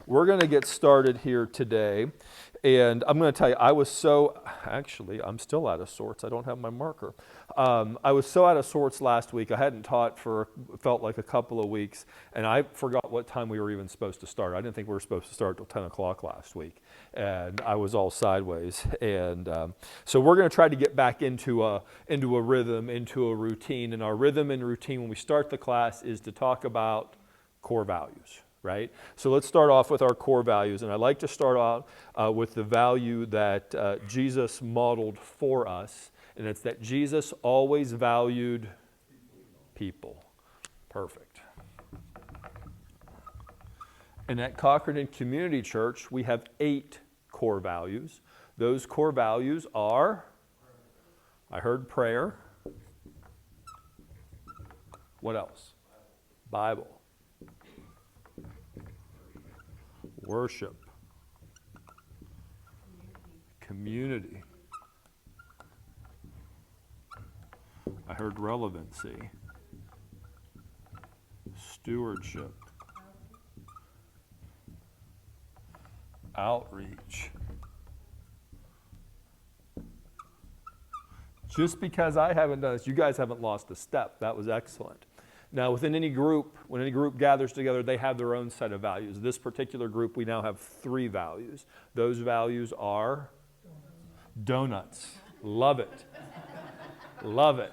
We're going to get started here today. And I'm going to tell you, I'm still out of sorts. I don't have my marker. I was so out of sorts last week. I hadn't taught felt like a couple of weeks, and I forgot what time we were even supposed to start. I didn't think we were supposed to start till 10 o'clock last week, and I was all sideways. And so we're going to try to get back into a rhythm, into a routine. And our rhythm and routine when we start the class is to talk about core values. Right? So let's start off with our core values. And I'd like to start out with the value that Jesus modeled for us. And it's that Jesus always valued people. Perfect. And at Cochrane Community Church, we have 8 core values. Those core values are, I heard prayer. What else? Bible. Worship, community. I heard relevancy, stewardship, outreach. Just because I haven't done this, you guys haven't lost a step. That was excellent. Now, within any group, when any group gathers together, they have their own set of values. This particular group, we now have 3 values. Those values are donuts. Love it. Love it.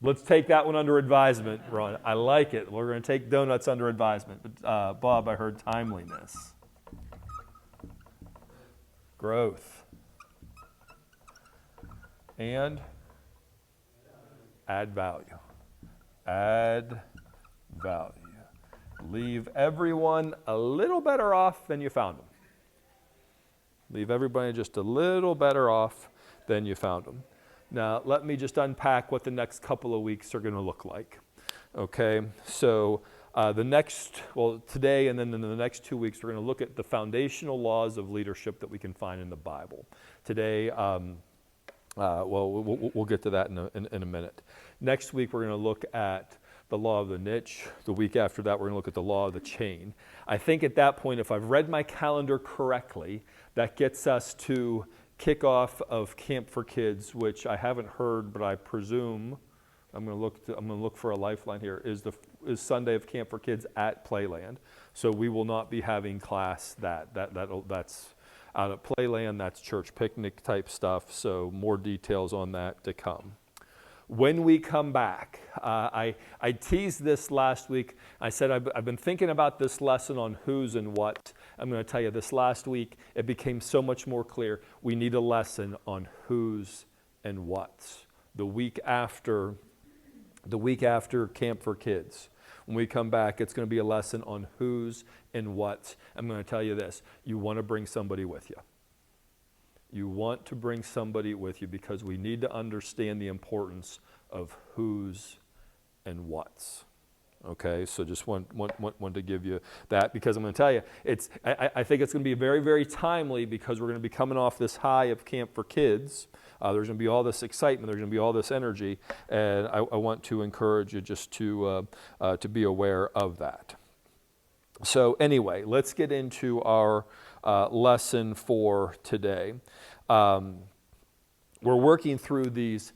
Let's take that one under advisement, Ron. I like it. We're going to take donuts under advisement. But Bob, I heard timeliness. Growth. And add value. Add value. Leave everyone a little better off than you found them. Leave everybody just a little better off than you found them. Now, let me just unpack what the next couple of weeks are going to look like. Okay, so today and then in the next 2 weeks, we're going to look at the foundational laws of leadership that we can find in the Bible. Today, we'll get to that in a minute. Next week, we're going to look at the law of the niche. The week after that, we're going to look at the law of the chain. I think at that point, if I've read my calendar correctly, that gets us to kickoff of Camp for Kids, which I haven't heard, but I presume I'm going to look for a lifeline here. Is Sunday of Camp for Kids at Playland? So we will not be having class that's out at Playland. That's church picnic type stuff. So more details on that to come. When we come back, I teased this last week. I said I've been thinking about this lesson on who's and what. I'm going to tell you this last week, it became so much more clear. We need a lesson on who's and what's. The week after Camp for Kids. When we come back, it's going to be a lesson on who's and what's. I'm going to tell you this. You want to bring somebody with you. You want to bring somebody with you because we need to understand the importance of who's and what's. Okay, so just want to give you that because I'm going to tell you, I think it's going to be very, very timely because we're going to be coming off this high of Camp for Kids. There's going to be all this excitement. There's going to be all this energy, and I want to encourage you just to be aware of that. So anyway, let's get into our lesson for today. We're working through these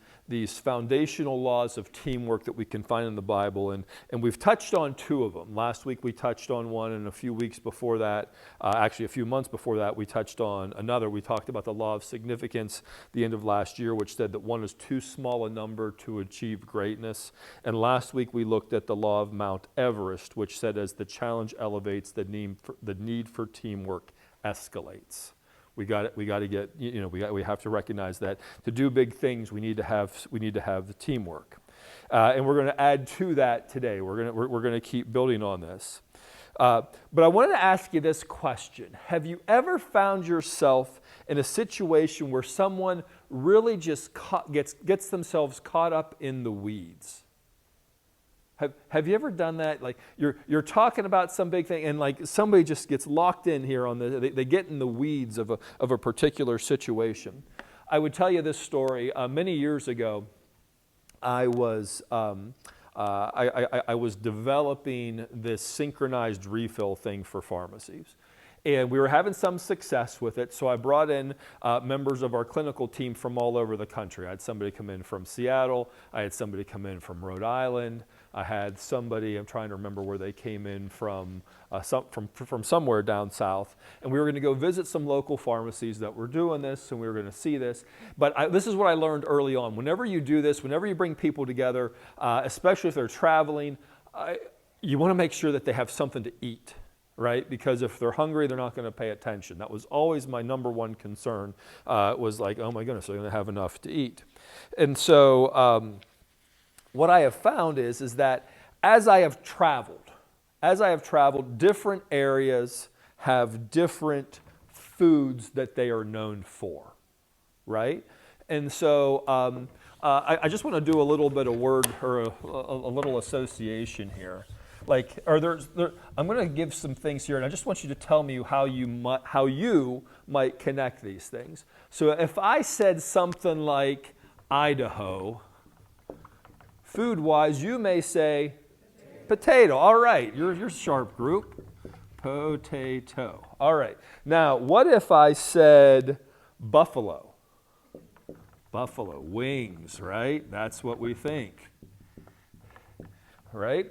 foundational laws of teamwork that we can find in the Bible, and we've touched on 2 of them. Last week we touched on one, and a few weeks before that, actually a few months before that, we touched on another. We talked about the law of significance the end of last year, which said that one is too small a number to achieve greatness. And last week we looked at the law of Mount Everest, which said as the challenge elevates, the need for teamwork escalates. We have to recognize that to do big things, we need to have the teamwork, and we're going to add to that today. We're going to keep building on this. But I wanted to ask you this question: have you ever found yourself in a situation where someone really just gets themselves caught up in the weeds? Have you ever done that? Like you're talking about some big thing, and like somebody just gets locked in here on they get in the weeds of a particular situation. I would tell you this story. Many years ago, I was I was developing this synchronized refill thing for pharmacies. And we were having some success with it, so I brought in members of our clinical team from all over the country. I had somebody come in from Seattle. I had somebody come in from Rhode Island. I had somebody, I'm trying to remember where they came in from somewhere down south. And we were going to go visit some local pharmacies that were doing this, and we were going to see this. But this is what I learned early on. Whenever you do this, whenever you bring people together, especially if they're traveling, you want to make sure that they have something to eat. Right? Because if they're hungry, they're not going to pay attention. That was always my number one concern, was like, oh my goodness, they're going to have enough to eat. And so what I have found is that as I have traveled, different areas have different foods that they are known for, right? And so I just want to do a little bit of word or a little association here. Like, I'm going to give some things here, and I just want you to tell me how you might connect these things. So if I said something like Idaho, food-wise, you may say potato. All right, you're a sharp group. Potato. All right. Now, what if I said buffalo? Buffalo, wings, right? That's what we think. Right?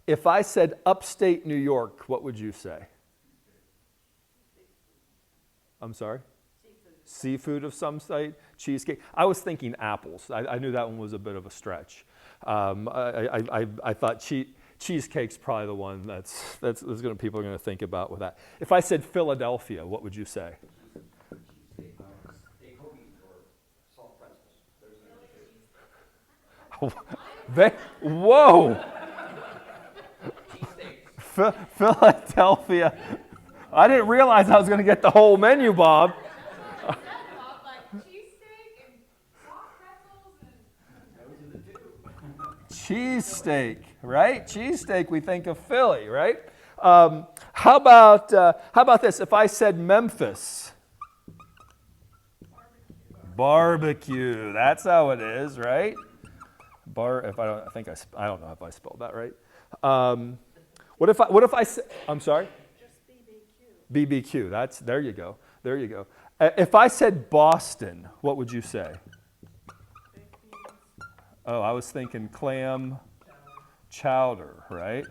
If I said upstate New York, what would you say? I'm sorry? Seafood of some site? Cheesecake? I was thinking apples. I knew that one was a bit of a stretch. I thought cheesecake's probably the one people are going to think about with that. If I said Philadelphia, what would you say? Whoa! Philadelphia. I didn't realize I was going to get the whole menu, Bob. Cheesesteak, right? Cheesesteak, we think of Philly, right? How about this? If I said Memphis, barbecue. That's how it is, right? I don't know if I spelled that right. What if I said? I'm sorry. Just BBQ. BBQ. There you go. There you go. If I said Boston, what would you say? Oh, I was thinking clam chowder, right?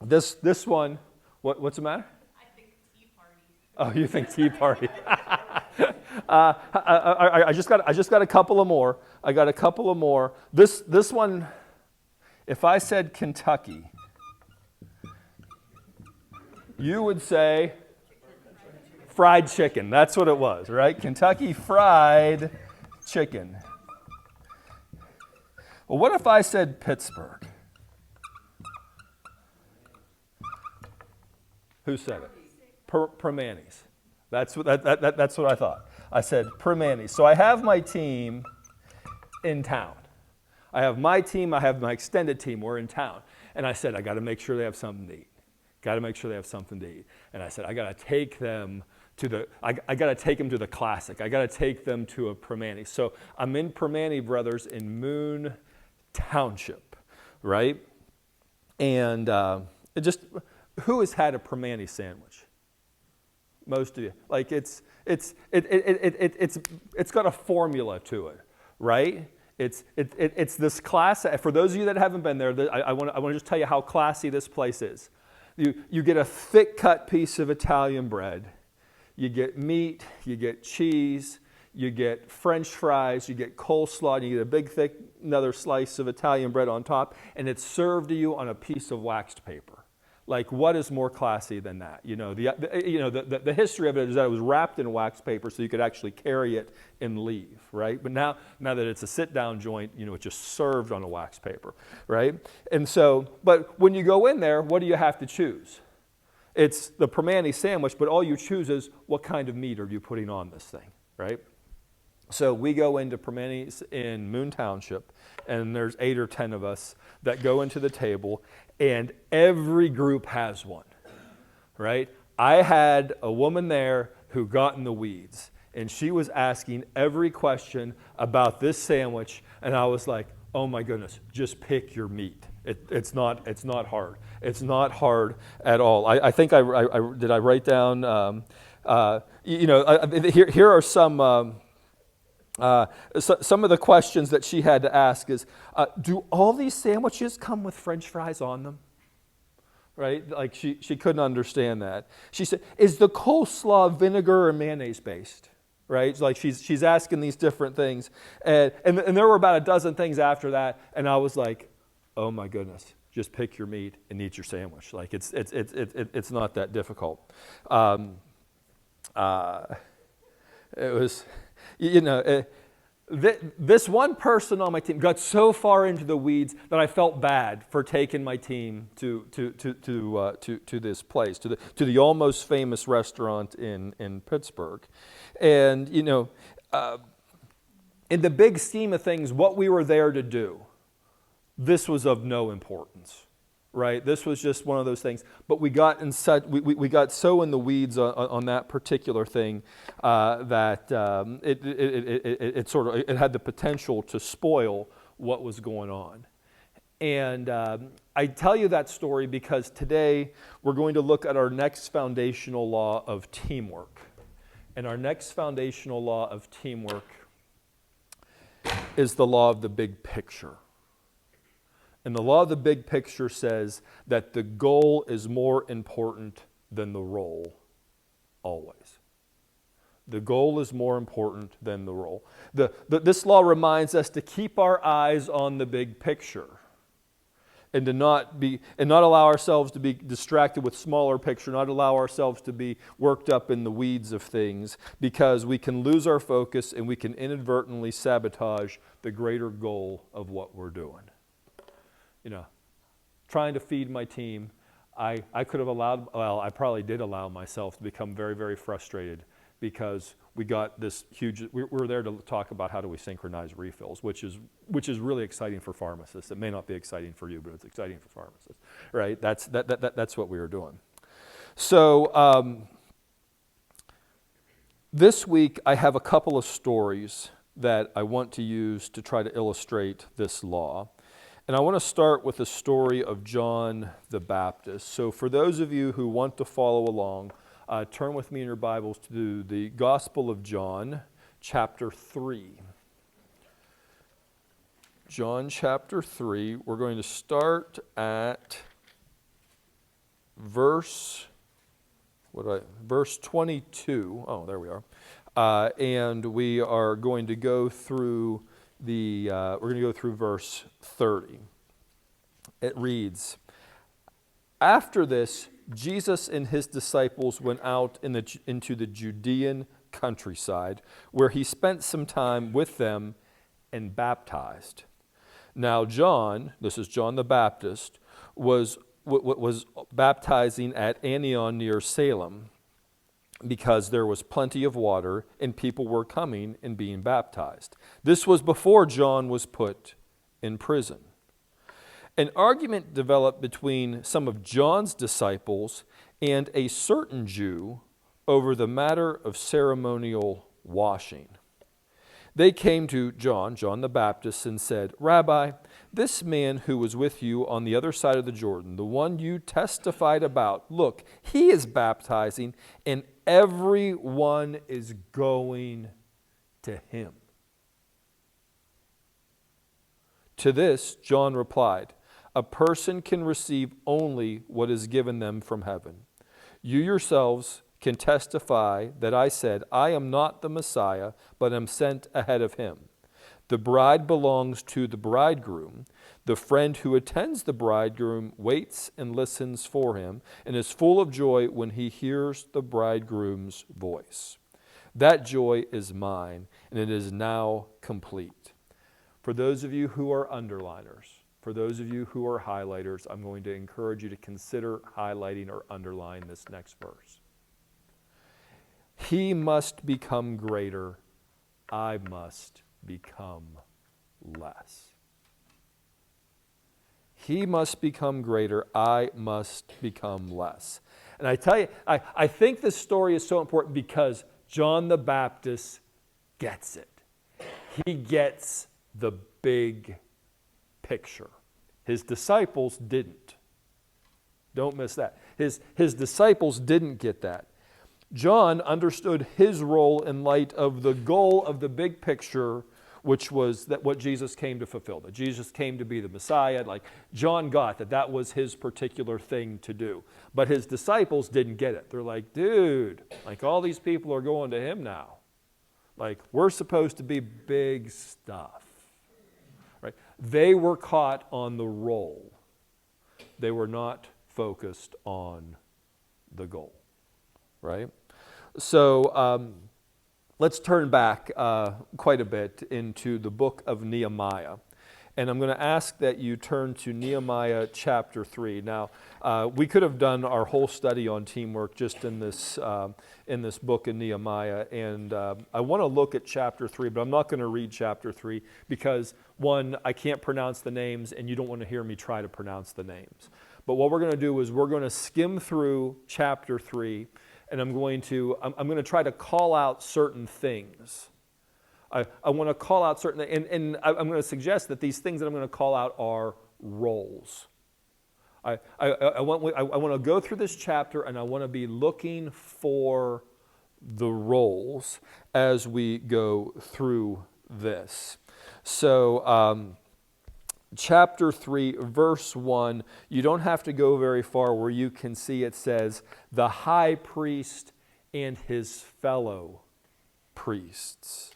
This one. What's the matter? I think Tea Party. Oh, you think Tea Party? I just got a couple of more. I got a couple of more. This one, if I said Kentucky, you would say fried chicken. That's what it was, right? Kentucky Fried Chicken. Well, what if I said Pittsburgh? Who said it? Permanis. That's what I thought. I said Permanis. So I have my team in town. I have my team. I have my extended team. We're in town. And I said, I got to make sure they have something to eat. Got to make sure they have something to eat. And I said, I got to take them to the classic. I got to take them to a Permani. So I'm in Permani Brothers in Moon Township, right? And who has had a Permani sandwich? Most of you. Like it's got a formula to it, right? It's this class. For those of you that haven't been there, I want to just tell you how classy this place is. You get a thick cut piece of Italian bread. You get meat. You get cheese. You get French fries. You get coleslaw. And you get a big thick another slice of Italian bread on top, and it's served to you on a piece of waxed paper. Like, what is more classy than that? The history of it is that it was wrapped in wax paper so you could actually carry it and leave, right? But now that it's a sit-down joint, it's just served on a wax paper, right? And so, but when you go in there, what do you have to choose? It's the Permani sandwich, but all you choose is what kind of meat are you putting on this thing, right? So we go into Permani's in Moon Township, and there's 8 or 10 of us that go into the table, and every group has one, right? I had a woman there who got in the weeds, And she was asking every question about this sandwich, and I was like, oh my goodness, just pick your meat. It's not hard. It's not hard at all. I think I did I write down, here are some of the questions that she had to ask is, do all these sandwiches come with French fries on them? Right? Like she couldn't understand that. She said, is the coleslaw vinegar or mayonnaise based? Right? Like she's asking these different things. And there were about a dozen things after that. And I was like, oh my goodness, just pick your meat and eat your sandwich. Like it's not that difficult. It was, this one person on my team got so far into the weeds that I felt bad for taking my team to this place, to the almost famous restaurant in Pittsburgh. And, in the big scheme of things, what we were there to do, this was of no importance, right? This was just one of those things. But we got we got so in the weeds on that particular thing that it had the potential to spoil what was going on. And I tell you that story because today we're going to look at our next foundational law of teamwork. And our next foundational law of teamwork is the law of the big picture. And the law of the big picture says that the goal is more important than the role, always. The goal is more important than the role. This law reminds us to keep our eyes on the big picture and to not allow ourselves to be distracted with smaller picture, not allow ourselves to be worked up in the weeds of things, because we can lose our focus and we can inadvertently sabotage the greater goal of what we're doing. Trying to feed my team, I could have I probably did allow myself to become very, very frustrated because we got this huge, we're there to talk about how do we synchronize refills, which is really exciting for pharmacists. It may not be exciting for you, but it's exciting for pharmacists, right? That's what we were doing. So this week I have a couple of stories that I want to use to try to illustrate this law. And I want to start with the story of John the Baptist. So for those of you who want to follow along, turn with me in your Bibles to the Gospel of John, chapter 3. John chapter 3, we're going to start at verse 22. Oh, there we are. And we are going to go through verse 30. It reads, after this, Jesus and his disciples went out into the Judean countryside, where he spent some time with them and baptized. Now John, this is John the Baptist, was baptizing at Aenon near Salem, because there was plenty of water and people were coming and being baptized. This was before John was put in prison. An argument developed between some of John's disciples and a certain Jew over the matter of ceremonial washing. They came to John the Baptist, and said, Rabbi, this man who was with you on the other side of the Jordan, the one you testified about, look, he is baptizing, and everyone is going to him. To this, John replied, a person can receive only what is given them from heaven. You yourselves can testify that I said, I am not the Messiah, but am sent ahead of him. The bride belongs to the bridegroom. The friend who attends the bridegroom waits and listens for him and is full of joy when he hears the bridegroom's voice. That joy is mine, and it is now complete. For those of you who are underliners, for those of you who are highlighters, I'm going to encourage you to consider highlighting or underline this next verse. He must become greater, I must become less. He must become greater, I must become less. And I tell you, I think this story is so important because John the Baptist gets it. He gets the big picture. His disciples didn't. Don't miss that. His disciples didn't get that. John understood his role in light of the goal of the big picture, which was that what Jesus came to fulfill, that Jesus came to be the Messiah. Like, John got that was his particular thing to do. But his disciples didn't get it. They're like, dude, like, all these people are going to him now. Like, we're supposed to be big stuff. Right? They were caught on the role. They were not focused on the goal. Right? So let's turn back quite a bit into the book of Nehemiah. And I'm going to ask that you turn to Nehemiah chapter 3. Now, we could have done our whole study on teamwork just in this book in Nehemiah. And I want to look at chapter 3, but I'm not going to read chapter 3 because, one, I can't pronounce the names, and you don't want to hear me try to pronounce the names. But what we're going to do is we're going to skim through chapter 3, and I'm going to try to call out certain things. I want to call out certain, and I'm going to suggest that these things that I'm going to call out are roles. I want to go through this chapter, and I want to be looking for the roles as we go through this. So, chapter 3, verse 1, you don't have to go very far where you can see it says, the high priest and his fellow priests.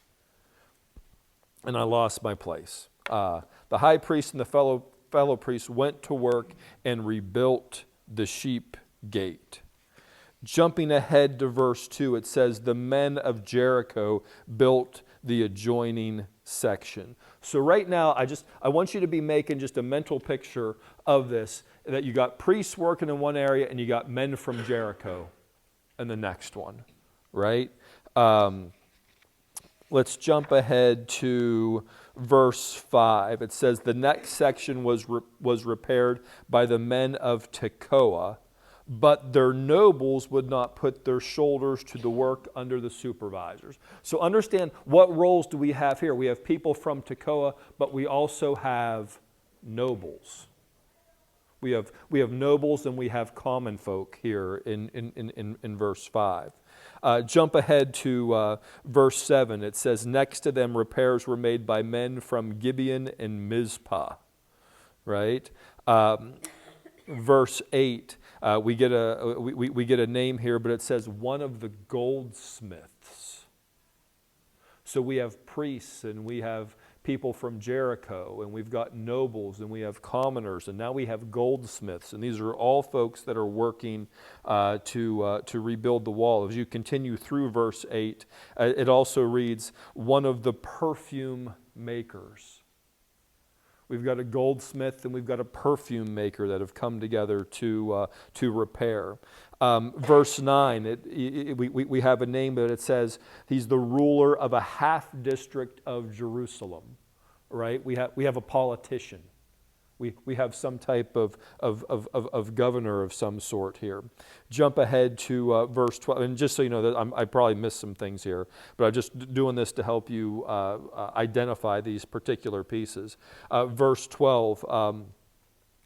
And I lost my place. The high priest and the fellow priests went to work and rebuilt the sheep gate. Jumping ahead to verse 2, it says, the men of Jericho built the adjoining section. So right now, I want you to be making just a mental picture of this, that you got priests working in one area and you got men from Jericho in the next one, right? Let's jump ahead to verse 5. It says, the next section was repaired by the men of Tekoa, but their nobles would not put their shoulders to the work under the supervisors. So understand, what roles do we have here? We have people from Tekoa, but we also have nobles. We have nobles and we have common folk here in verse 5. Jump ahead to verse 7. It says, next to them repairs were made by men from Gibeon and Mizpah. Right? Verse 8. We get a name here, but it says one of the goldsmiths. So we have priests and we have people from Jericho, and we've got nobles, and we have commoners, and now we have goldsmiths, and these are all folks that are working to rebuild the wall. As you continue through verse 8, it also reads, one of the perfume makers. We've got a goldsmith and we've got a perfume maker that have come together to repair. Verse 9, we have a name, but it says he's the ruler of a half district of Jerusalem. Right? We have a politician. We have some type of governor of some sort here. Jump ahead to verse 12. And just so you know, that I probably missed some things here, but I'm just doing this to help you identify these particular pieces. Verse 12,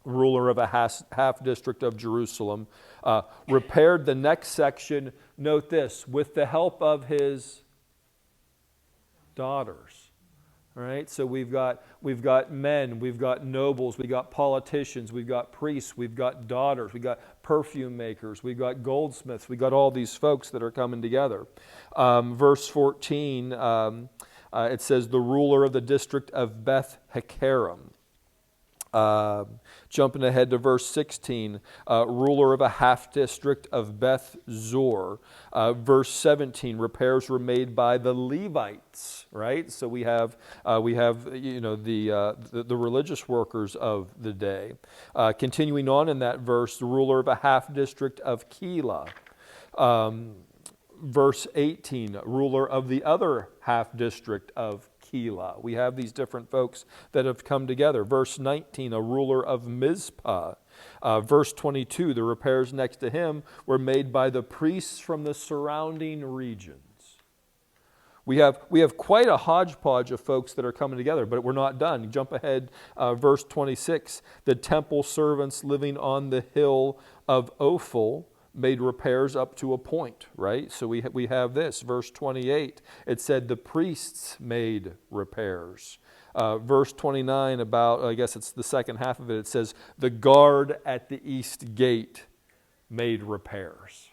ruler of a half district of Jerusalem, repaired the next section, note this, with the help of his daughters. All right, so we've got men, we've got nobles, we've got politicians, we've got priests, we've got daughters, we've got perfume makers, we've got goldsmiths, we've got all these folks that are coming together. Verse 14, it says the ruler of the district of Beth Hakerem. Jumping ahead to verse 16, ruler of a half district of Beth Zor. Verse 17, repairs were made by the Levites, right? So we have the religious workers of the day. Continuing on in that verse, the ruler of a half district of Keilah. Verse 18, ruler of the other half district of Keilah. We have these different folks that have come together. Verse 19, a ruler of Mizpah. Verse 22, the repairs next to him were made by the priests from the surrounding regions. We have quite a hodgepodge of folks that are coming together, but we're not done. Jump ahead, verse 26. The temple servants living on the hill of Ophel made repairs up to a point, right? So we have this, verse 28. It said the priests made repairs. Verse 29, about, I guess it's the second half of it, it says the guard at the east gate made repairs.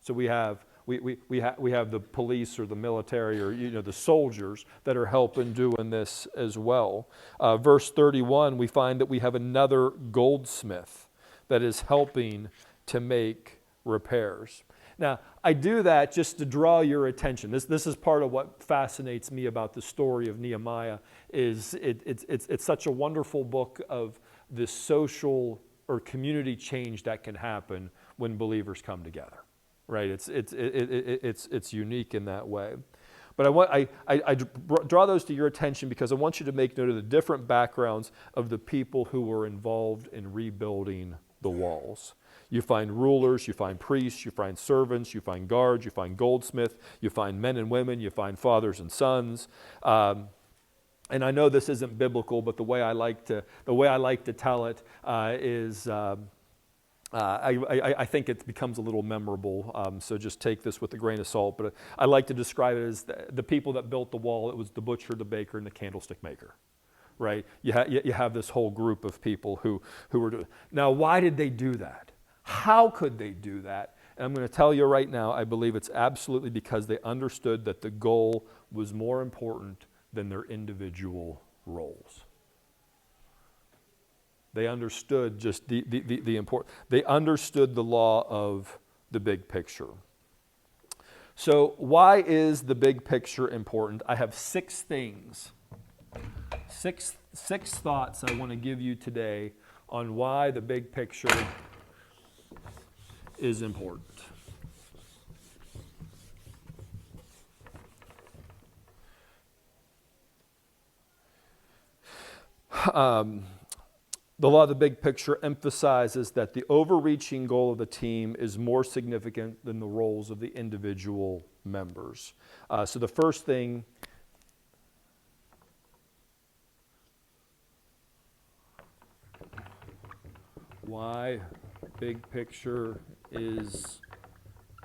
So we have the police or the military or the soldiers that are helping doing this as well. Verse 31, we find that we have another goldsmith that is helping to make repairs. Now, I do that just to draw your attention. This is part of what fascinates me about the story of Nehemiah. Is it's such a wonderful book of the social or community change that can happen when believers come together, right? It's unique in that way. But I draw those to your attention because I want you to make note of the different backgrounds of the people who were involved in rebuilding the walls. You find rulers, you find priests, you find servants, you find guards, you find goldsmiths, you find men and women, you find fathers and sons. And I know this isn't biblical, but the way I like to tell it is I think it becomes a little memorable. So just take this with a grain of salt. But I like to describe it as the people that built the wall. It was the butcher, the baker, and the candlestick maker. Right? You have this whole group of people who were doing. Now, why did they do that? How could they do that? And I'm going to tell you right now, I believe it's absolutely because they understood that the goal was more important than their individual roles. They understood just the important. They understood the law of the big picture. So why is the big picture important? I have 6 things. Six thoughts I want to give you today on why the big picture is important. The law of the big picture emphasizes that the overreaching goal of the team is more significant than the roles of the individual members. So the first thing, why big picture is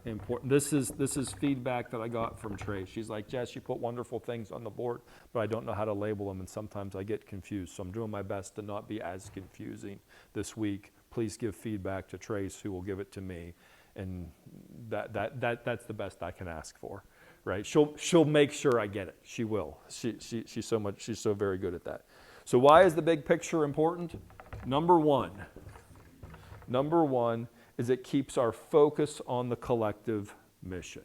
important. This is feedback that I got from Trace. She's like, Jess, you put wonderful things on the board, but I don't know how to label them, and sometimes I get confused. So I'm doing my best to not be as confusing this week. Please give feedback to Trace, who will give it to me, and that's the best I can ask for, right? She'll make sure I get it. She will. She's so very good at that. So why is the big picture important? Number one is it keeps our focus on the collective mission.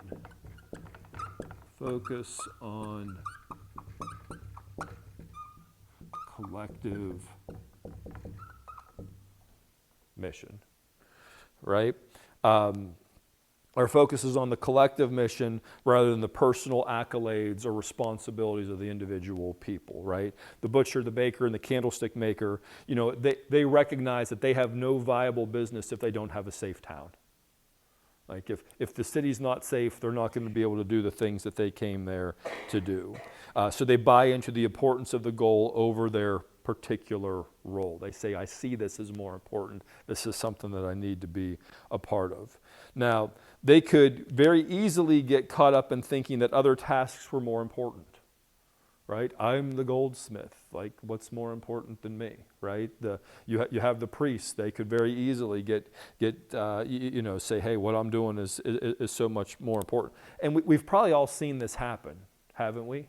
Focus on collective mission, right? Our focus is on the collective mission rather than the personal accolades or responsibilities of the individual people, right? The butcher, the baker, and the candlestick maker, they recognize that they have no viable business if they don't have a safe town. Like if the city's not safe, they're not going to be able to do the things that they came there to do. So they buy into the importance of the goal over their particular role. They say, I see this as more important. This is something that I need to be a part of. Now, they could very easily get caught up in thinking that other tasks were more important, right? I'm the goldsmith. Like, what's more important than me, right? You have the priests. They could very easily say, hey, what I'm doing is so much more important. And we've probably all seen this happen, haven't we?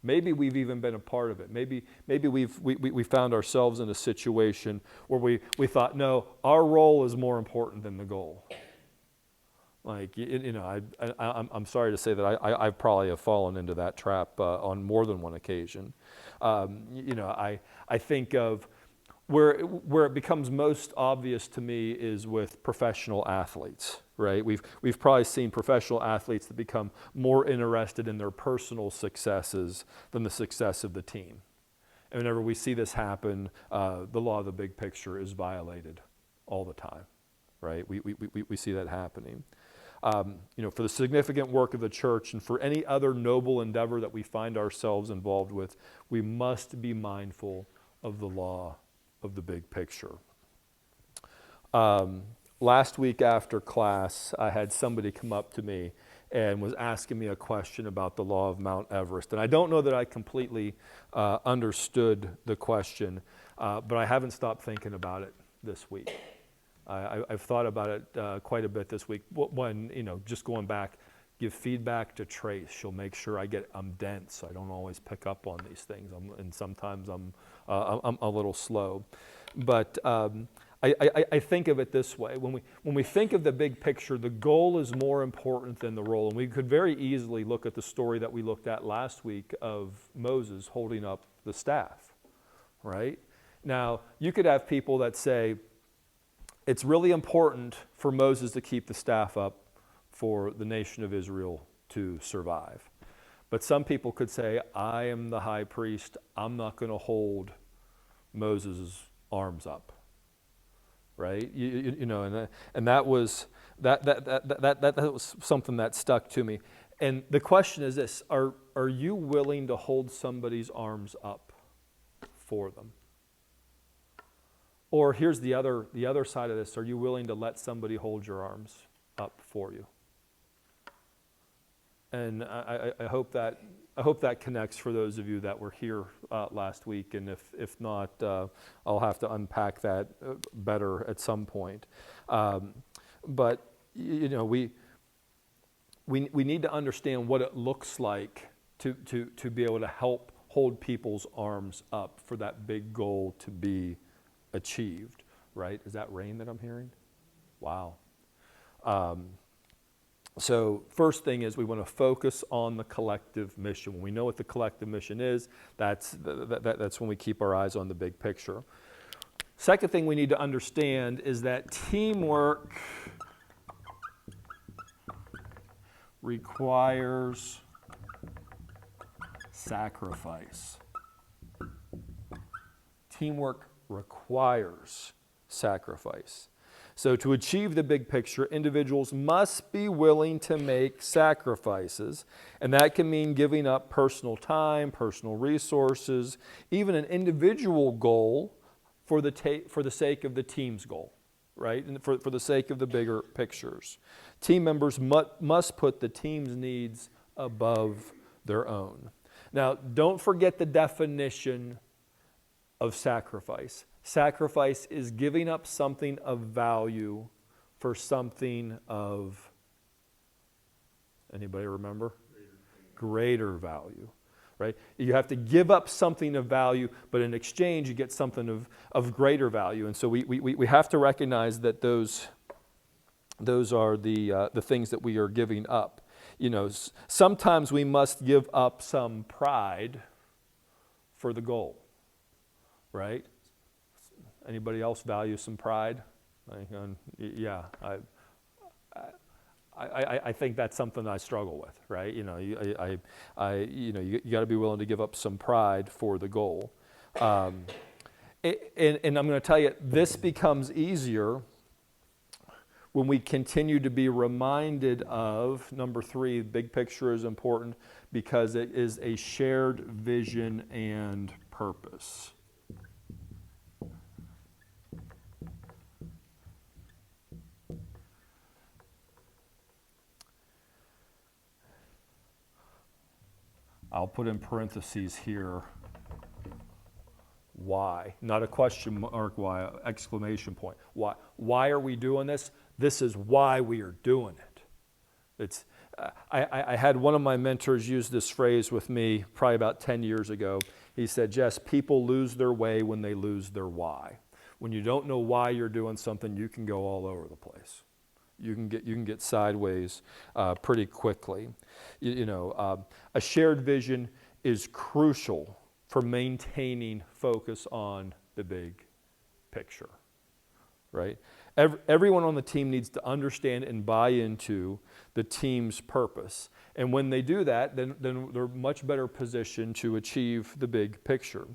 Maybe we've even been a part of it. Maybe we found ourselves in a situation where we thought, no, our role is more important than the goal. Like, I'm sorry to say that I probably have fallen into that trap on more than one occasion. I think of where it becomes most obvious to me is with professional athletes, right? We've probably seen professional athletes that become more interested in their personal successes than the success of the team. And whenever we see this happen, the law of the big picture is violated all the time, right? We see that happening. for the significant work of the church and for any other noble endeavor that we find ourselves involved with, we must be mindful of the law of the big picture. Last week after class, I had somebody come up to me and was asking me a question about the law of Mount Everest. And I don't know that I completely understood the question, but I haven't stopped thinking about it this week. I've thought about it quite a bit this week. When, just going back, give feedback to Trace. She'll make sure I'm dense. I don't always pick up on these things, and sometimes I'm a little slow. But I think of it this way. When we think of the big picture, the goal is more important than the role. And we could very easily look at the story that we looked at last week of Moses holding up the staff, right? Now, you could have people that say, it's really important for Moses to keep the staff up for the nation of Israel to survive. But some people could say, I am the high priest. I'm not going to hold Moses' arms up. Right, and that was something that stuck to me. And the question is this: Are you willing to hold somebody's arms up for them? Or here's the other side of this: are you willing to let somebody hold your arms up for you? And I hope that connects for those of you that were here last week, and if not, I'll have to unpack that better at some point. But we need to understand what it looks like to be able to help hold people's arms up for that big goal to be achieved. Right? Is that rain that I'm hearing? Wow. So first thing is we want to focus on the collective mission. When we know what the collective mission is, that's when we keep our eyes on the big picture. Second thing we need to understand is that teamwork requires sacrifice. Teamwork requires sacrifice. So to achieve the big picture, individuals must be willing to make sacrifices, and that can mean giving up personal time, personal resources, even an individual goal for the sake of the team's goal, right? And for the sake of the bigger pictures. Team members must put the team's needs above their own. Now, don't forget the definition of sacrifice. Sacrifice is giving up something of value for something of, anybody remember? Greater value, right? You have to give up something of value, but in exchange you get something of greater value. And so we have to recognize that those are the things that we are giving up. Sometimes we must give up some pride for the goal, right? Anybody else value some pride? Yeah, I think that's something I struggle with, right? You got to be willing to give up some pride for the goal. And I'm going to tell you, this becomes easier when we continue to be reminded of, number 3, big picture is important because it is a shared vision and purpose. I'll put in parentheses here, why? Not a question mark, why, exclamation point. Why? Why are we doing this? This is why we are doing it. I had one of my mentors use this phrase with me probably about 10 years ago. He said, Jess, people lose their way when they lose their why. When you don't know why you're doing something, you can go all over the place. You can get sideways pretty quickly. A shared vision is crucial for maintaining focus on the big picture, right? Everyone on the team needs to understand and buy into the team's purpose. And when they do that, then they're much better positioned to achieve the big picture.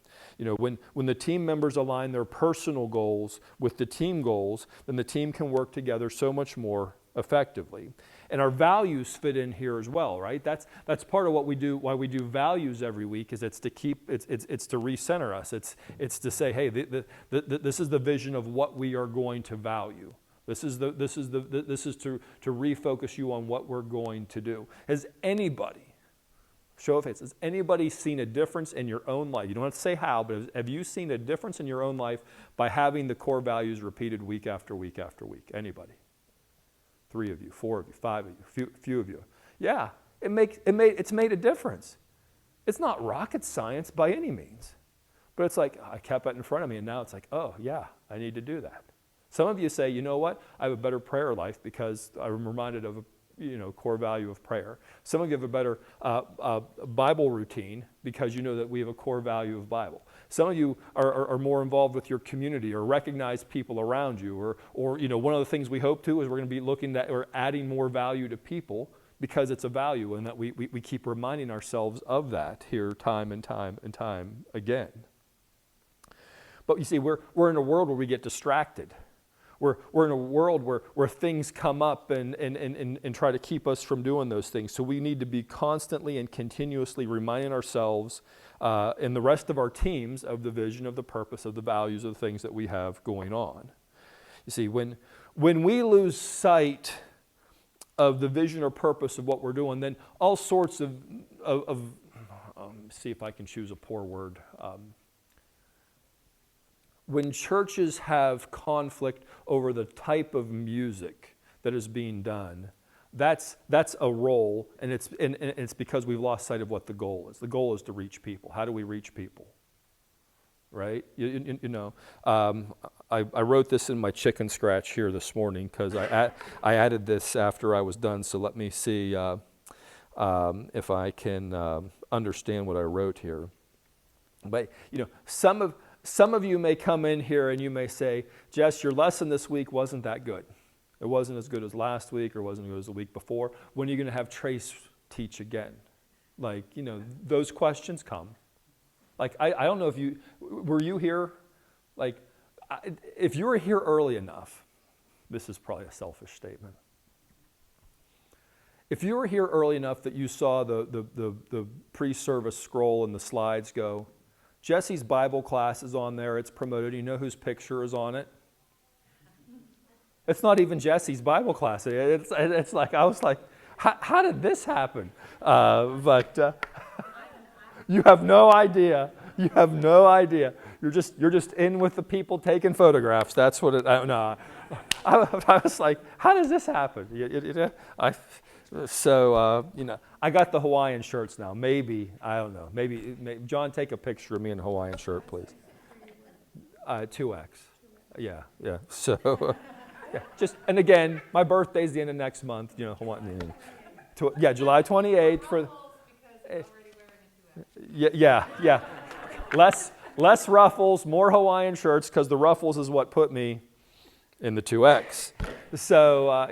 When the team members align their personal goals with the team goals, then the team can work together so much more effectively. And our values fit in here as well, right? That's part of what we do, why we do values every week, is it's to recenter us. It's to say, hey, this is the vision of what we are going to value. This is to refocus you on what we're going to do. Has anybody, show of hands, has anybody seen a difference in your own life? You don't have to say how, but have you seen a difference in your own life by having the core values repeated week after week after week? Anybody? 3 of you, 4 of you, 5 of you, few of you. Yeah, it's made a difference. It's not rocket science by any means. But it's like, I kept it in front of me, and now it's like, oh, yeah, I need to do that. Some of you say, you know what? I have a better prayer life because I'm reminded of a core value of prayer. Some of you have a better Bible routine because you know that we have a core value of Bible. Some of you are more involved with your community or recognize people around you, or one of the things we hope to is we're going to be looking at or adding more value to people because it's a value, and that we keep reminding ourselves of that here time and time and time again. But you see, we're in a world where we get distracted. We're in a world where things come up and try to keep us from doing those things. So we need to be constantly and continuously reminding ourselves and the rest of our teams of the vision, of the purpose, of the values, of the things that we have going on. You see, when we lose sight of the vision or purpose of what we're doing, then all sorts of see if I can choose a poor word. When churches have conflict over the type of music that is being done, that's a role, and it's because we've lost sight of what the goal is. The goal is to reach people. How do we reach people? Right? I wrote this in my chicken scratch here this morning because I added this after I was done. So let me see if I can understand what I wrote here. But some of you may come in here and you may say, Jess, your lesson this week wasn't that good. It wasn't as good as last week, or wasn't as good as the week before. When are you going to have Trace teach again? Those questions come. Like, I don't know if were you here? Like, if you were here early enough, this is probably a selfish statement. If you were here early enough that you saw the pre-service scroll and the slides go, Jesse's Bible class is on there, it's promoted, you know whose picture is on it? It's not even Jesse's Bible class. It's like, I was like, how did this happen? But you have no idea. You have no idea. You're just in with the people taking photographs. That's what it. I was like, how does this happen? I got the Hawaiian shirts now. Maybe, I don't know. Maybe John, take a picture of me in a Hawaiian shirt, please. 2X. Yeah. So. Yeah, and again, my birthday's the end of next month. July 28th for. Yeah. Less ruffles, more Hawaiian shirts, because the ruffles is what put me in the 2X. So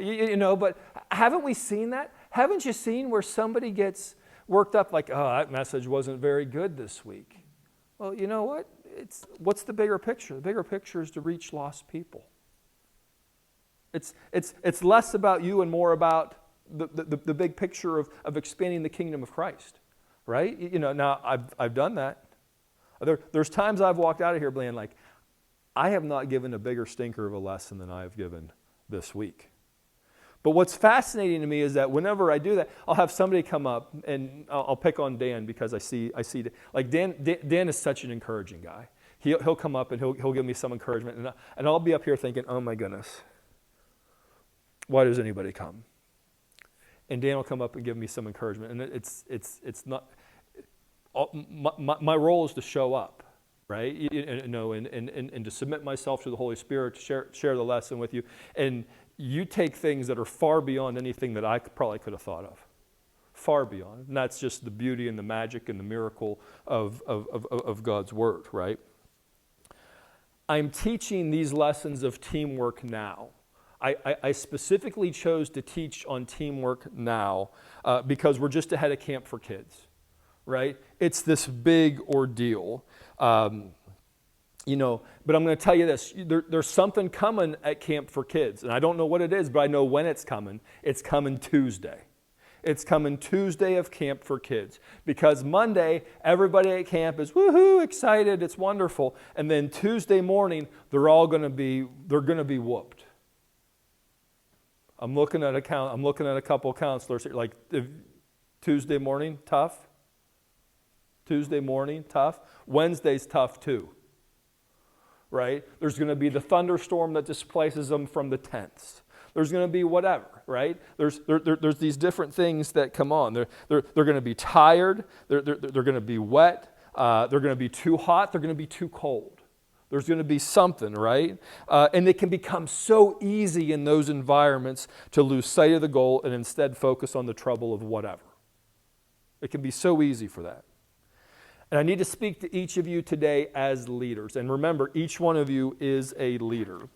but haven't we seen that? Haven't you seen where somebody gets worked up like, oh, that message wasn't very good this week? Well, you know what? What's the bigger picture? The bigger picture is to reach lost people. It's less about you and more about the big picture of expanding the kingdom of Christ, right? Now I've done that. There's times I've walked out of here being like, I have not given a bigger stinker of a lesson than I have given this week. But what's fascinating to me is that whenever I do that, I'll have somebody come up, and I'll pick on Dan because I see like Dan is such an encouraging guy. He'll come up and he'll give me some encouragement, and I'll be up here thinking, oh my goodness, why does anybody come? And Dan will come up and give me some encouragement, and it's not. My role is to show up, right? And to submit myself to the Holy Spirit, to share the lesson with you, and you take things that are far beyond anything that I probably could have thought of, far beyond, and that's just the beauty and the magic and the miracle of God's Word, right? I'm teaching these lessons of teamwork now. I specifically chose to teach on teamwork now because we're just ahead of Camp for Kids, right? It's this big ordeal. But I'm going to tell you this. There's something coming at Camp for Kids. And I don't know what it is, but I know when it's coming. It's coming Tuesday. It's coming Tuesday of Camp for Kids. Because Monday, everybody at camp is woohoo, excited, it's wonderful. And then Tuesday morning, they're going to be whooped. I'm looking at a couple counselors here, like Tuesday morning, tough. Tuesday morning, tough. Wednesday's tough too. Right? There's going to be the thunderstorm that displaces them from the tents. There's going to be whatever, right? There's these different things that come on. They're going to be tired. They're going to be wet. They're going to be too hot. They're going to be too cold. There's going to be something, right? And it can become so easy in those environments to lose sight of the goal and instead focus on the trouble of whatever. It can be so easy for that. And I need to speak to each of you today as leaders. And remember, each one of you is a leader.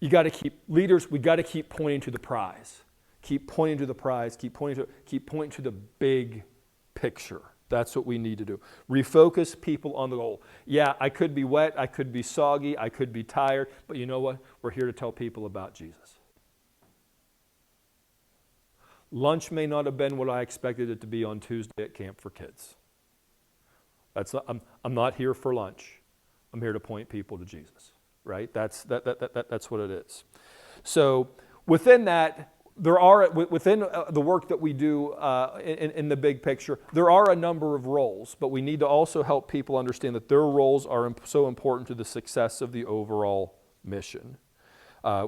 We got to keep pointing to the prize. Keep pointing to the prize. Keep pointing to the big picture. That's what we need to do. Refocus people on the goal. Yeah, I could be wet, I could be soggy, I could be tired, but you know what? We're here to tell people about Jesus. Lunch may not have been what I expected it to be on Tuesday at Camp for Kids. I'm not here for lunch. I'm here to point people to Jesus, right? That's what it is. So within that, within the work that we do in the big picture, there are a number of roles, but we need to also help people understand that their roles are so important to the success of the overall mission.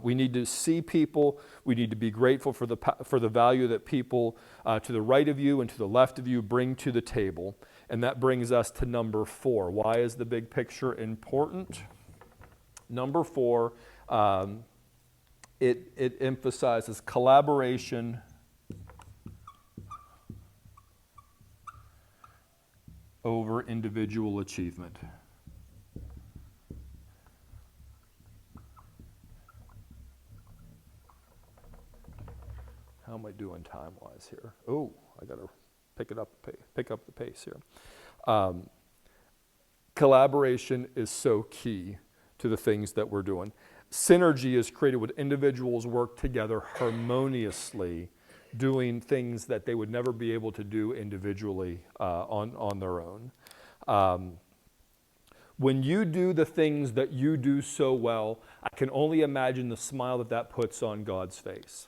We need to see people. We need to be grateful for the value that people to the right of you and to the left of you bring to the table. And that brings us to number 4. Why is the big picture important? Number 4, it emphasizes collaboration over individual achievement. How am I doing time-wise here? Oh, I got to pick up the pace here. Collaboration is so key to the things that we're doing. Synergy is created when individuals work together harmoniously, doing things that they would never be able to do individually on their own. When you do the things that you do so well, I can only imagine the smile that puts on God's face.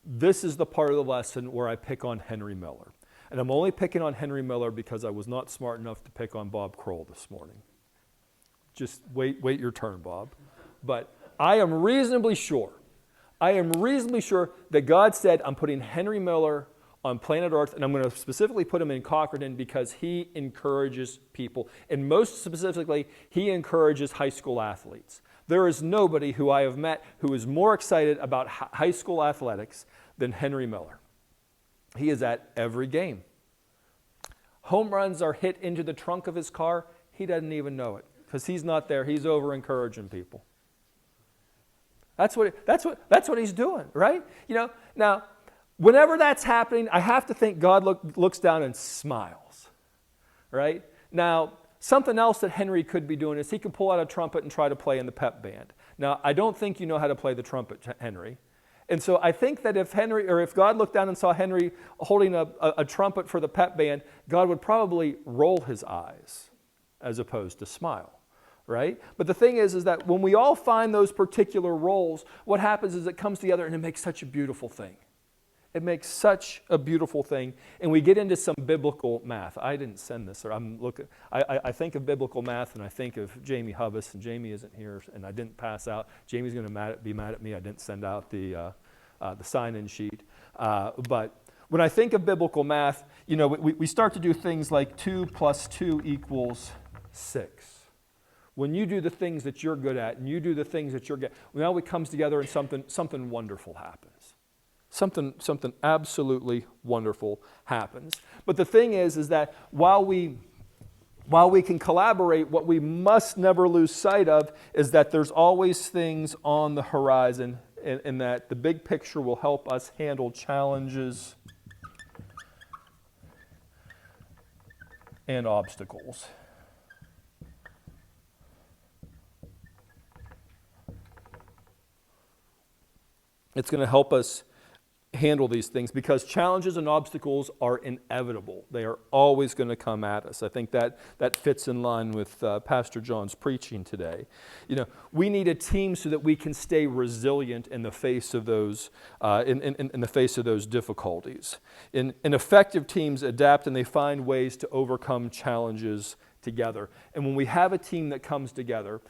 This is the part of the lesson where I pick on Henry Miller. And I'm only picking on Henry Miller because I was not smart enough to pick on Bob Kroll this morning. Just wait your turn, Bob. But I am reasonably sure that God said, I'm putting Henry Miller on planet Earth, and I'm going to specifically put him in Cochrane because he encourages people. And most specifically, he encourages high school athletes. There is nobody who I have met who is more excited about high school athletics than Henry Miller. He is at every game. Home runs are hit into the trunk of his car. He doesn't even know it because he's not there. He's over encouraging people. That's what he's doing, right? Now, whenever that's happening, I have to think God looks down and smiles, right? Now, something else that Henry could be doing is he could pull out a trumpet and try to play in the pep band. Now, I don't think you know how to play the trumpet, Henry. And so I think that if God looked down and saw Henry holding a trumpet for the pep band, God would probably roll his eyes as opposed to smile, right? But the thing is that when we all find those particular roles, what happens is it comes together and it makes such a beautiful thing. It makes such a beautiful thing, and we get into some biblical math. I didn't send this, or I think of biblical math, and I think of Jamie Hubbis, and Jamie isn't here, and I didn't pass out. Jamie's going to be mad at me. I didn't send out the sign-in sheet. But when I think of biblical math, we start to do things like 2 + 2 = 6. When you do the things that you're good at, and you do the things that you're good at, now it comes together and something wonderful happens. Something absolutely wonderful happens. But the thing is that while we can collaborate, what we must never lose sight of is that there's always things on the horizon, and that the big picture will help us handle challenges and obstacles. It's going to help us handle these things because challenges and obstacles are inevitable. They are always going to come at us. I think that fits in line with Pastor John's preaching today. We need a team so that we can stay resilient in the face of those in the face of those difficulties. And effective teams adapt and they find ways to overcome challenges together. And when we have a team that comes together,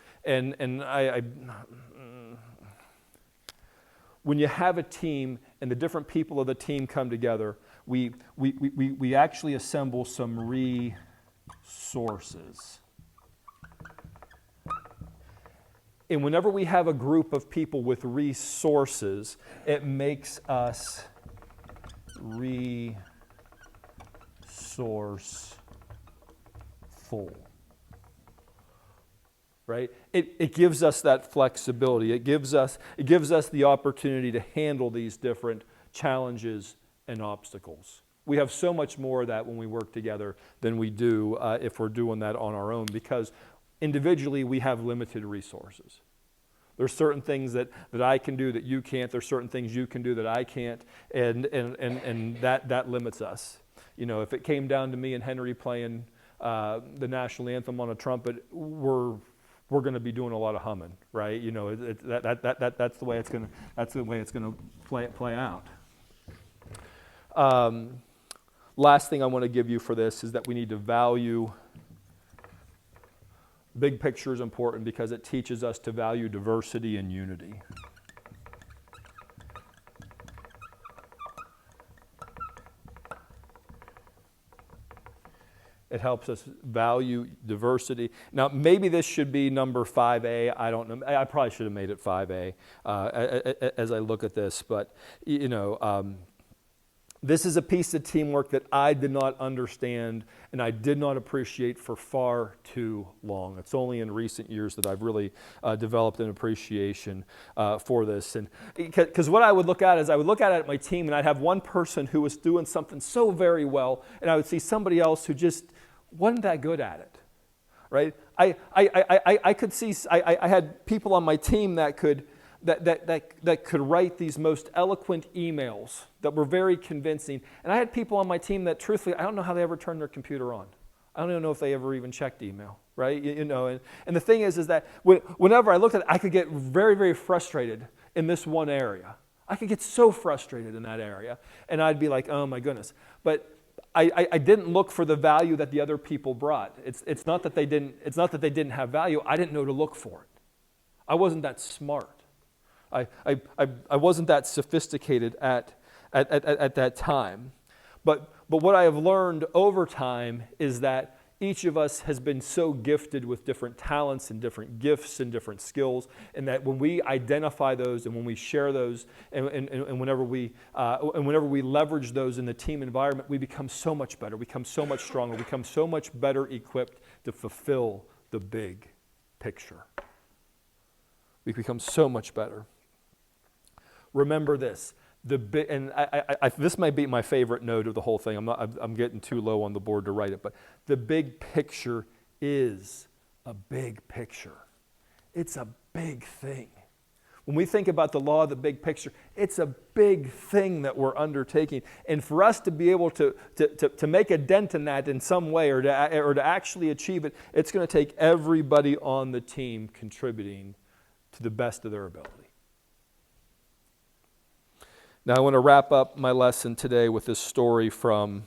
when you have a team and the different people of the team come together, we actually assemble some resources. And whenever we have a group of people with resources, it makes us resourceful. Right? It gives us that flexibility. It gives us the opportunity to handle these different challenges and obstacles. We have so much more of that when we work together than we do if we're doing that on our own, because individually we have limited resources. There's certain things that I can do that you can't. There's certain things you can do that I can't, and that limits us. If it came down to me and Henry playing the national anthem on a trumpet, we're going to be doing a lot of humming, right? That's the way it's going to play out. Last thing I want to give you for this is that we need to value. Big picture is important because it teaches us to value diversity and unity. It helps us value diversity. Now, maybe this should be number 5A. I don't know. I probably should have made it 5A as I look at this. But, this is a piece of teamwork that I did not understand and I did not appreciate for far too long. It's only in recent years that I've really developed an appreciation for this. And because what I would look at is I would look at my team and I'd have one person who was doing something so very well, and I would see somebody else who just wasn't that good at it, right? I could see, I had people on my team that could write these most eloquent emails that were very convincing. And I had people on my team that, truthfully, I don't know how they ever turned their computer on. I don't even know if they ever even checked email, right? And the thing is that whenever I looked at it, I could get very, very frustrated in this one area. I could get so frustrated in that area. And I'd be like, oh my goodness. But I didn't look for the value that the other people brought. It's not that they didn't have value. I didn't know to look for it. I wasn't that smart. I wasn't that sophisticated at that time. But what I have learned over time is that each of us has been so gifted with different talents and different gifts and different skills, and that when we identify those and when we share those and whenever we leverage those in the team environment, we become so much better, we become so much stronger, we become so much better equipped to fulfill the big picture. We become so much better. Remember this. This might be my favorite note of the whole thing. I'm getting too low on the board to write it, but the big picture is a big picture. It's a big thing. When we think about the law of the big picture, it's a big thing that we're undertaking. And for us to be able to make a dent in that in some way or to actually achieve it, it's going to take everybody on the team contributing to the best of their ability. Now I want to wrap up my lesson today with this story from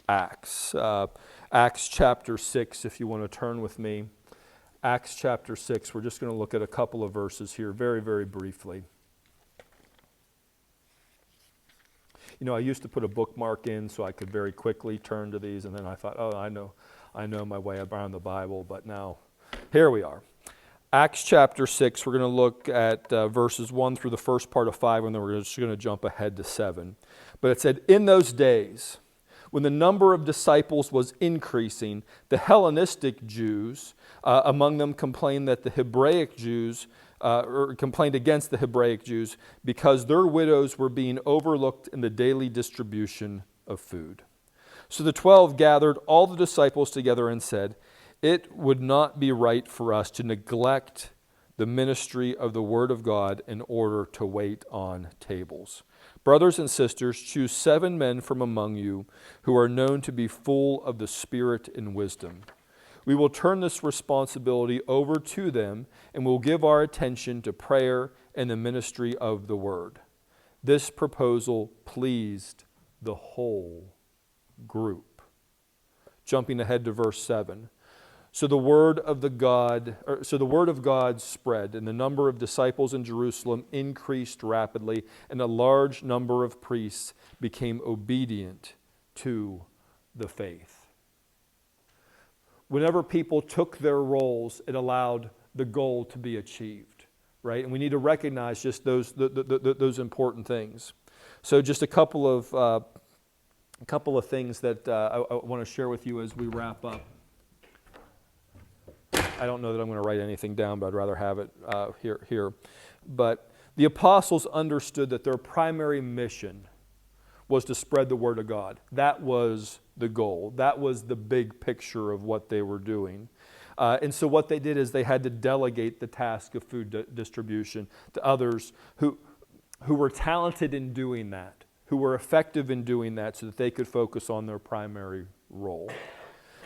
Acts. Acts chapter 6, if you want to turn with me. Acts chapter 6, we're just going to look at a couple of verses here very, very briefly. I used to put a bookmark in so I could very quickly turn to these, and then I thought, I know my way around the Bible, but now here we are. Acts chapter 6, we're going to look at verses 1 through the first part of 5, and then we're just going to jump ahead to 7. But it said, in those days, when the number of disciples was increasing, the Hellenistic Jews among them complained that the Hebraic Jews, or complained against the Hebraic Jews because their widows were being overlooked in the daily distribution of food. So the 12 gathered all the disciples together and said, it would not be right for us to neglect the ministry of the Word of God in order to wait on tables. Brothers and sisters, choose 7 men from among you who are known to be full of the Spirit and wisdom. We will turn this responsibility over to them and will give our attention to prayer and the ministry of the Word. This proposal pleased the whole group. Jumping ahead to verse 7. So the word of God spread, and the number of disciples in Jerusalem increased rapidly, and a large number of priests became obedient to the faith. Whenever people took their roles, it allowed the goal to be achieved, right? And we need to recognize just those important things. So just a couple of things that I want to share with you as we wrap up. I don't know that I'm going to write anything down, but I'd rather have it here. But the apostles understood that their primary mission was to spread the word of God. That was the goal. That was the big picture of what they were doing. And so what they did is they had to delegate the task of food distribution to others who were talented in doing that, who were effective in doing that so that they could focus on their primary role.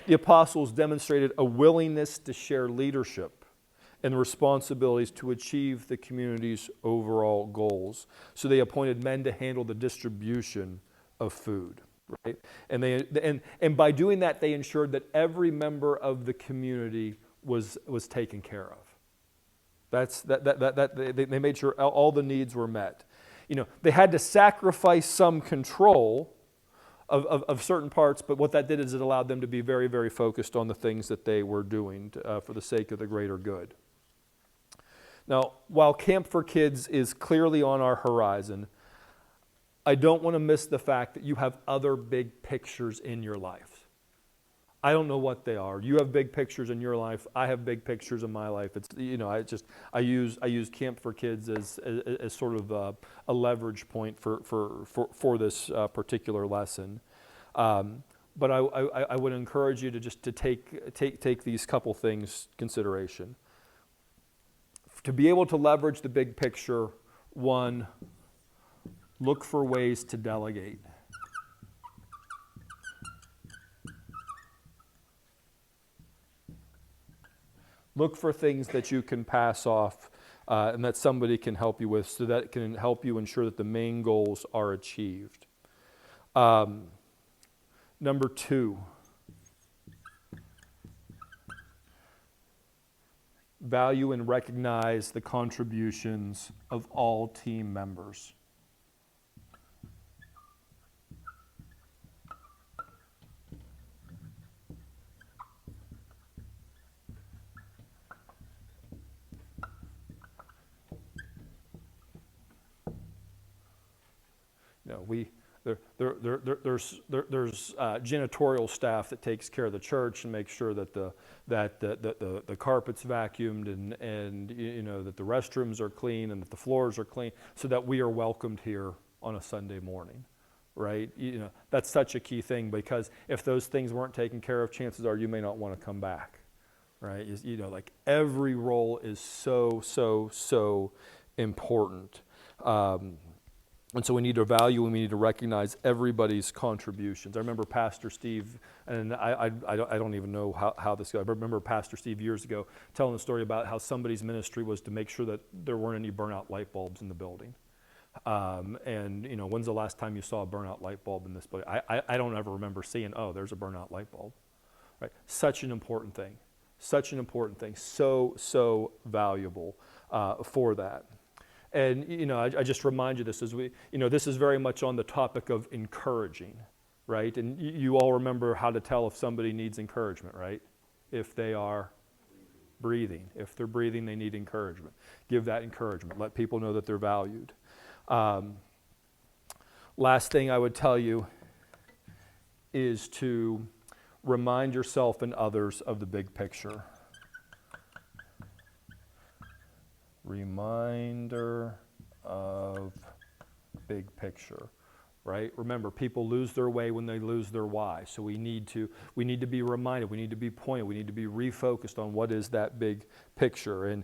The apostles demonstrated a willingness to share leadership and responsibilities to achieve the community's overall goals. So they appointed men to handle the distribution of food, right? And by doing that, they ensured that every member of the community was taken care of. They made sure all the needs were met. You know, they had to sacrifice some control of certain parts, but what that did is it allowed them to be very, very focused on the things that they were doing for the sake of the greater good. Now, while Camp for Kids is clearly on our horizon, I don't want to miss the fact that you have other big pictures in your life. I don't know what they are. You have big pictures in your life. I have big pictures in my life. It's, you know, I use Camp for Kids as sort of a leverage point for this particular lesson. But I would encourage you to take these couple things consideration. To be able to leverage the big picture, 1, look for ways to delegate. Look for things that you can pass off and that somebody can help you with so that it can help you ensure that the main goals are achieved. Number 2, value and recognize the contributions of all team members. You know, there's janitorial staff that takes care of the church and makes sure that the carpet's vacuumed and you know that the restrooms are clean and that the floors are clean, so that we are welcomed here on a Sunday morning, right? You know, that's such a key thing, because if those things weren't taken care of, chances are you may not want to come back, right? You know, like every role is so important. And so we need to value and we need to recognize everybody's contributions. I remember Pastor Steve, and I don't even know how this goes. I remember Pastor Steve years ago telling a story about how somebody's ministry was to make sure that there weren't any burnout light bulbs in the building. And, you know, when's the last time you saw a burnout light bulb in this building? I don't ever remember seeing, oh, there's a burnout light bulb. Right? Such an important thing. Such an important thing. So valuable for that. And, you know, I just remind you this as this is very much on the topic of encouraging, right? And you all remember how to tell if somebody needs encouragement, right? If they are breathing. If they're breathing, they need encouragement. Give that encouragement. Let people know that they're valued. Last thing I would tell you is to remind yourself and others of the big picture. Reminder of big picture, right? Remember, people lose their way when they lose their why. So we need to be reminded, we need to be pointed, we need to be refocused on what is that big picture. And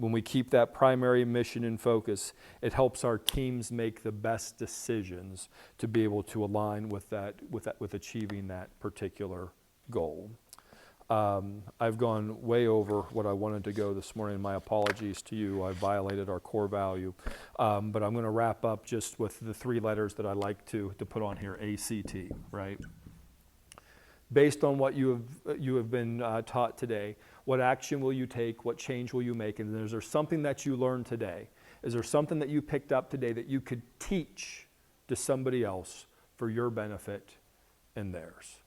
when we keep that primary mission in focus, it helps our teams make the best decisions to be able to align with achieving that particular goal. I've gone way over what I wanted to go this morning. My apologies to you. I violated our core value. But I'm going to wrap up just with the 3 letters that I like to put on here, ACT, right? Based on what you have been taught today, what action will you take? What change will you make? And is there something that you learned today? Is there something that you picked up today that you could teach to somebody else for your benefit and theirs?